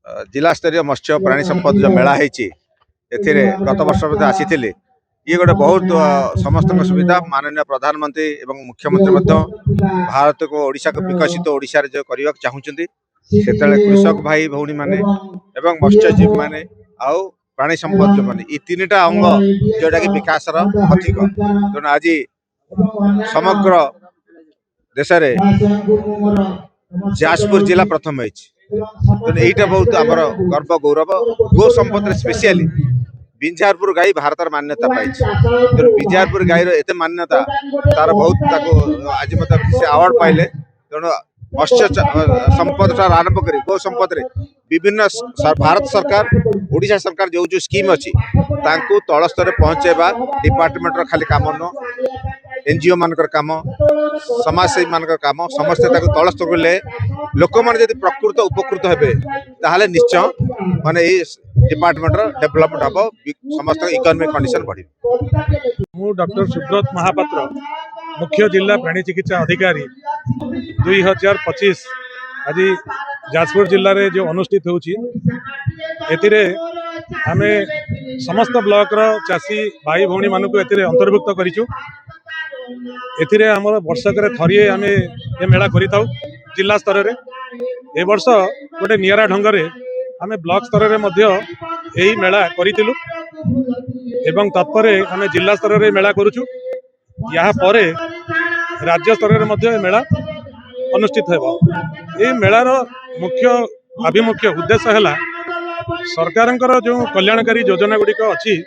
जिला स्तरीय मत्स्य प्राणी संपद जो मेला है गत वर्ष आसी ये गोटे बहुत समस्त सुविधा माननीय प्रधानमंत्री एवं मुख्यमंत्री भारत को ओडिशा को विकसित ओडिशा जो करने चाहते से कृषक भाई भौणी माने एवं मत्स्यजीवी माने आउ प्राणी संपद जो माने ये तीन टा अंग जोटा कि विकास प्रतीक तेणु आज समग्र देश जाजपुर जिला प्रथम होती बहुत आमर गर्व गौरव गो संपद स्पेशली बिंजारपुर गाई भारत मान्यता पाई तेणु बिंजारपुर गाईर एत मान्यता तार बहुत आज से अवार्ड पाइले तेणु मत्स्य संपद आरंभ कर गो संपद विभिन्न भारत सरकार ओडिशा सरकार जो जो स्कीम अच्छी तल स्तर पहुंचेबा डिपार्टमेंट खाली काम न एनजीओ मानकर काम समाजसेवी मानकर काम समस्ते तल स्तर ले लोक मैंने प्रकृत उपकृत हेबे ताहले निश्चय माने डिपार्टमेंट डेवलपमेंट हम समस्त इकोनॉमिक कंडीशन बढ़ी। मु डॉक्टर सुब्रत महापात्र मुख्य जिला प्राणी चिकित्सा अधिकारी 2025 आज जाजपुर जिले में जो अनुष्ठित होची आमे समस्त ब्लॉक रो चाषी भाई भौणी मान को अंतर्भुक्त करिचु। एथिरे हमर वर्षकर थरिए आमे ये मेला करिताउ जिला स्तर रे। ए वर्ष गोटे नियरा ढंग रे आमे ब्लॉक स्तर रे मध्य एही मेला करितिलु एवं तत्परे आमे जिला स्तर रे मेला करूछु। या परे राज्य स्तर रे मध्य मेला अनुष्ठित हेबो। ए मेलार मुख्य अभिमुख्य उद्देश्य है सरकारंकर जो कल्याणकारी योजना गुड़िक अच्छी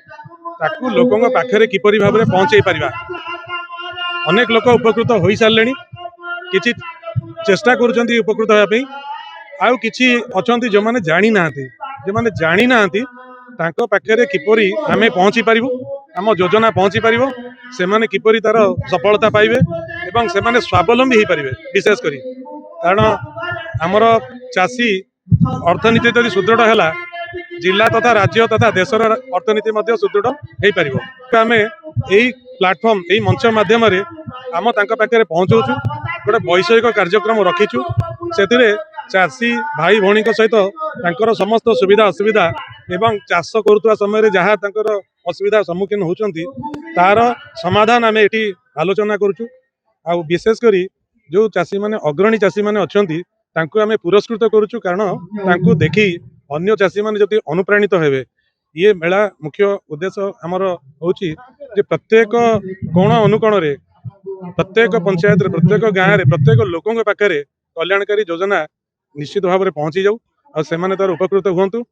ताकू लोकों पाखे किपरि भाव में पहुँचे पारिबा। अनेक लोक उपकृत हो सारे किछि चेष्टा करुछंती उपकृत होगापी आउ किछि अछंती जो माने जानी नाहंती जो माने जानी नाहंती तांको पाखे किपरि आमे पहुँची पारिबु आम योजना पहुँची पारिबो से माने किपरि तार सफलता पाइबे एवं से माने स्वावलंबी हो पारिबे। विशेष करी कारण आमर चाषी अर्थनीति यदि सुदृढ़ है जिला तथा राज्य तथा देशर अर्थनीति सुदृढ़ हो पार। आम यही प्लाटफर्म यही मंच माध्यम आम पाखे पहुँचाऊँ गोटे वैषयिक कार्यक्रम रखीचु से चाषी भाई भौणी सहित समस्त सुविधा असुविधा एवं चाष करुवा समय जहाँ असुविधा सम्मुखीन होती तार समाधान आम ये आलोचना करुचु। आ विशेष करी जो चाषी माने अग्रणी चाषी माने अच्छी आम पुरस्कृत करुचु कारण तांकु देखी अन्य चाषी माने जदि अनुप्राणित हेबे। ये मेला मुख्य उद्देश्य आमर होची जे प्रत्येक कोण अनुकोण रे प्रत्येक पंचायत रे प्रत्येक गाँव रे प्रत्येक लोकों पाखे कल्याणकारी योजना निश्चित भाव में पहुँची जाऊ और से तार उपकृत हुंतु।